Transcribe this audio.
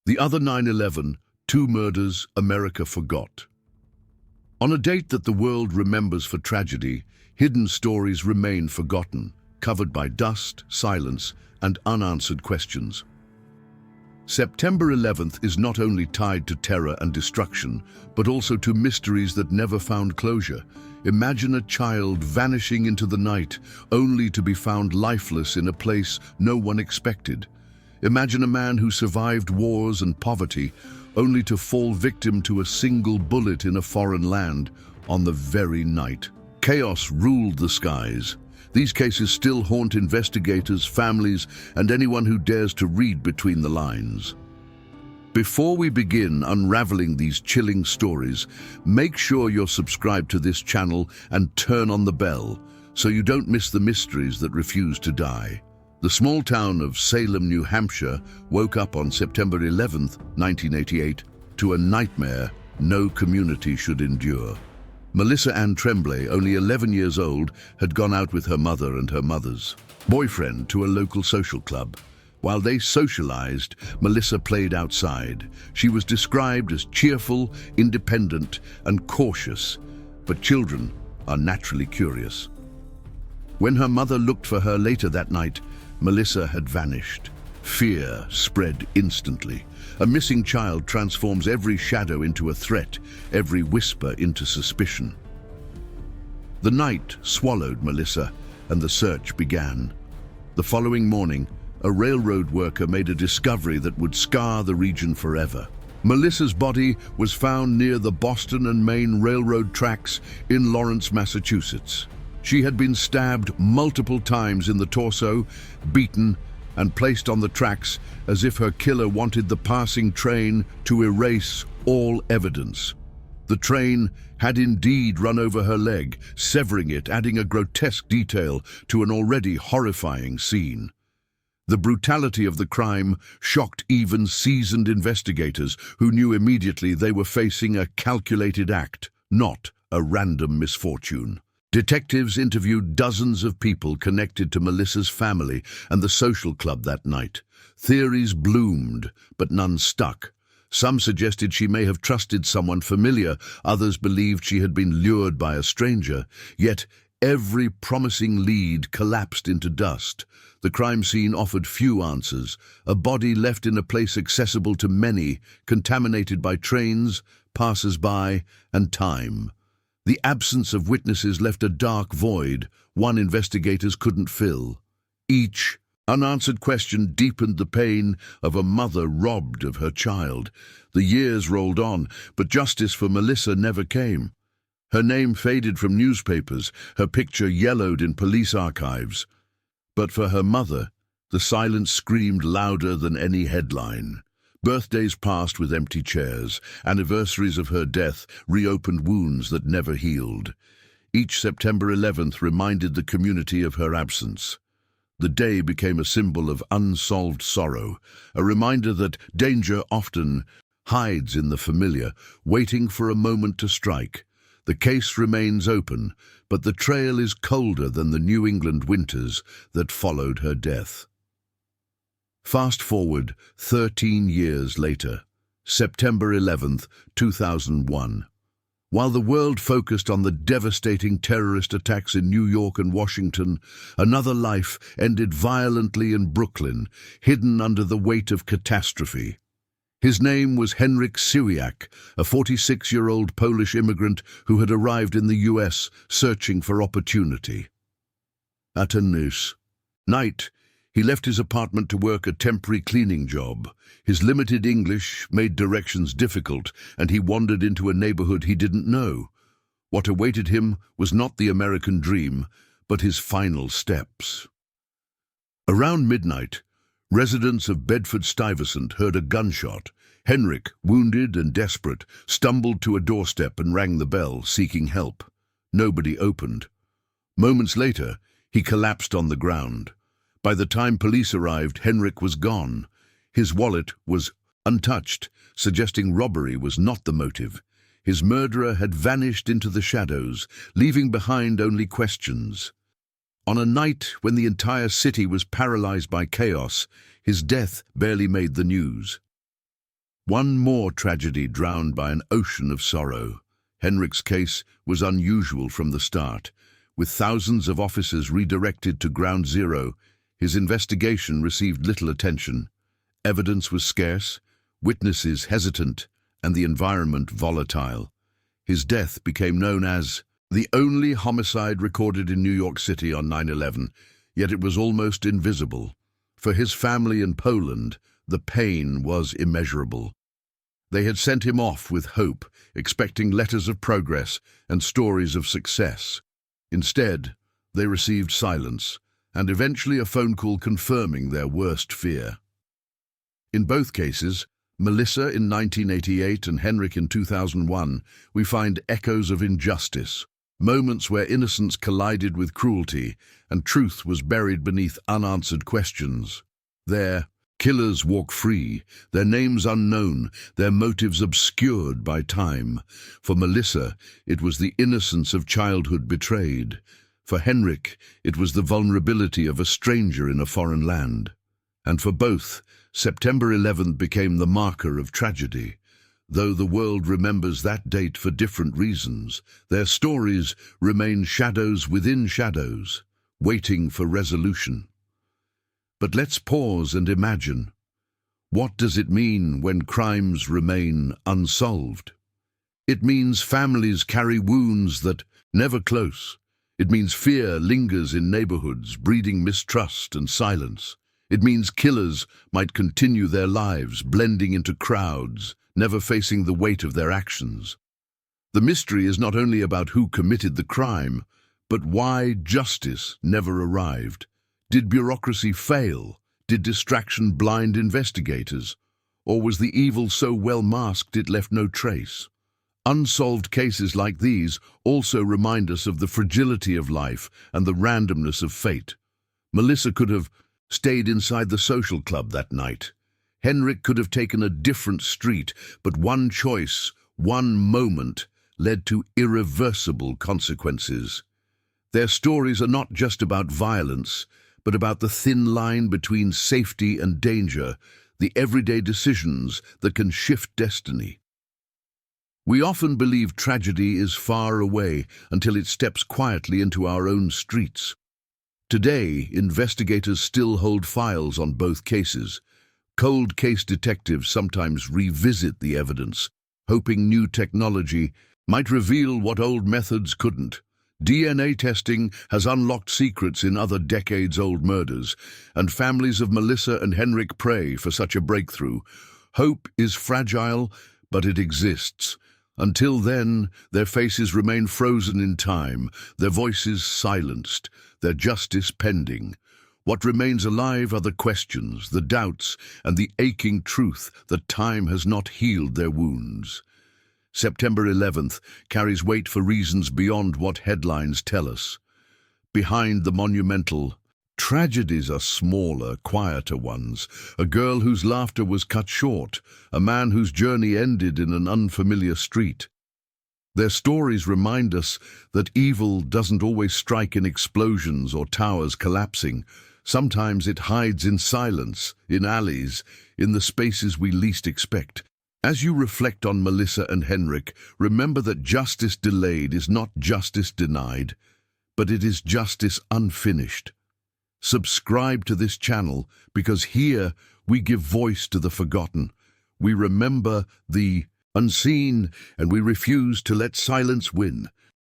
The other 9/11, two murders America forgot. On a date that the world remembers for tragedy, hidden stories remain forgotten, covered by dust, silence, and unanswered questions. September 11th is not only tied to terror and destruction, but also to mysteries that never found closure. Imagine a child vanishing into the night, only to be found lifeless in a place no one expected. Imagine a man who survived wars and poverty, only to fall victim to a single bullet in a foreign land on the very night. Chaos ruled the skies. These cases still haunt investigators, families, and anyone who dares to read between the lines. Before we begin unraveling these chilling stories, make sure you're subscribed to this channel and turn on the bell so you don't miss the mysteries that refuse to die. The small town of Salem, New Hampshire, woke up on September 11, 1988, to a nightmare no community should endure. Melissa Ann Tremblay, only 11 years old, had gone out with her mother and her mother's boyfriend to a local social club. While they socialized, Melissa played outside. She was described as cheerful, independent, and cautious, but children are naturally curious. When her mother looked for her later that night, Melissa had vanished. Fear spread instantly. A missing child transforms every shadow into a threat, every whisper into suspicion. The night swallowed Melissa, and the search began. The following morning, a railroad worker made a discovery that would scar the region forever. Melissa's body was found near the Boston and Maine railroad tracks in Lawrence, Massachusetts. She had been stabbed multiple times in the torso, beaten, and placed on the tracks as if her killer wanted the passing train to erase all evidence. The train had indeed run over her leg, severing it, adding a grotesque detail to an already horrifying scene. The brutality of the crime shocked even seasoned investigators who knew immediately they were facing a calculated act, not a random misfortune. Detectives interviewed dozens of people connected to Melissa's family and the social club that night. Theories bloomed, but none stuck. Some suggested she may have trusted someone familiar, others believed she had been lured by a stranger. Yet every promising lead collapsed into dust. The crime scene offered few answers, a body left in a place accessible to many, contaminated by trains, passers-by, and time. The absence of witnesses left a dark void one investigators couldn't fill. Each unanswered question deepened the pain of a mother robbed of her child. The years rolled on, but justice for Melissa never came. Her name faded from newspapers, her picture yellowed in police archives. But for her mother, the silence screamed louder than any headline. Birthdays passed with empty chairs. Anniversaries of her death reopened wounds that never healed. Each September 11th reminded the community of her absence. The day became a symbol of unsolved sorrow, a reminder that danger often hides in the familiar, waiting for a moment to strike. The case remains open, but the trail is colder than the New England winters that followed her death. Fast forward 13 years later, September 11th, 2001. While the world focused on the devastating terrorist attacks in New York and Washington, another life ended violently in Brooklyn, hidden under the weight of catastrophe. His name was Henryk Siwiak, a 46-year-old Polish immigrant who had arrived in the U.S. searching for opportunity. At a night, he left his apartment to work a temporary cleaning job. His limited English made directions difficult, and he wandered into a neighborhood he didn't know. What awaited him was not the American dream, but his final steps. Around midnight, residents of Bedford-Stuyvesant heard a gunshot. Henryk, wounded and desperate, stumbled to a doorstep and rang the bell, seeking help. Nobody opened. Moments later, he collapsed on the ground. By the time police arrived, Henryk was gone. His wallet was untouched, suggesting robbery was not the motive. His murderer had vanished into the shadows, leaving behind only questions. On a night when the entire city was paralyzed by chaos, his death barely made the news. One more tragedy drowned by an ocean of sorrow. Henryk's case was unusual from the start. With thousands of officers redirected to Ground Zero, his investigation received little attention. Evidence was scarce, witnesses hesitant, and the environment volatile. His death became known as the only homicide recorded in New York City on 9/11, yet it was almost invisible. For his family in Poland, the pain was immeasurable. They had sent him off with hope, expecting letters of progress and stories of success. Instead, they received silence, and eventually a phone call confirming their worst fear. In both cases, Melissa in 1988 and Henryk in 2001, we find echoes of injustice, moments where innocence collided with cruelty and truth was buried beneath unanswered questions. There, killers walk free, their names unknown, their motives obscured by time. For Melissa, it was the innocence of childhood betrayed. For Henryk, it was the vulnerability of a stranger in a foreign land. And for both, September 11th became the marker of tragedy. Though the world remembers that date for different reasons, their stories remain shadows within shadows, waiting for resolution. But let's pause and imagine. What does it mean when crimes remain unsolved? It means families carry wounds that never close. It means fear lingers in neighborhoods, breeding mistrust and silence. It means killers might continue their lives, blending into crowds, never facing the weight of their actions. The mystery is not only about who committed the crime, but why justice never arrived. Did bureaucracy fail? Did distraction blind investigators? Or was the evil so well masked it left no trace? Unsolved cases like these also remind us of the fragility of life and the randomness of fate. Melissa could have stayed inside the social club that night. Henryk could have taken a different street, but one choice, one moment, led to irreversible consequences. Their stories are not just about violence, but about the thin line between safety and danger, the everyday decisions that can shift destiny. We often believe tragedy is far away until it steps quietly into our own streets. Today, investigators still hold files on both cases. Cold case detectives sometimes revisit the evidence, hoping new technology might reveal what old methods couldn't. DNA testing has unlocked secrets in other decades-old murders, and families of Melissa and Henryk pray for such a breakthrough. Hope is fragile, but it exists. Until then, their faces remain frozen in time, their voices silenced, their justice pending. What remains alive are the questions, the doubts, and the aching truth that time has not healed their wounds. September 11th carries weight for reasons beyond what headlines tell us. Behind the monumental, tragedies are smaller, quieter ones. A girl whose laughter was cut short, a man whose journey ended in an unfamiliar street. Their stories remind us that evil doesn't always strike in explosions or towers collapsing. Sometimes it hides in silence, in alleys, in the spaces we least expect. As you reflect on Melissa and Henryk, remember that justice delayed is not justice denied, but it is justice unfinished. Subscribe to this channel because here we give voice to the forgotten. We remember the unseen and we refuse to let silence win.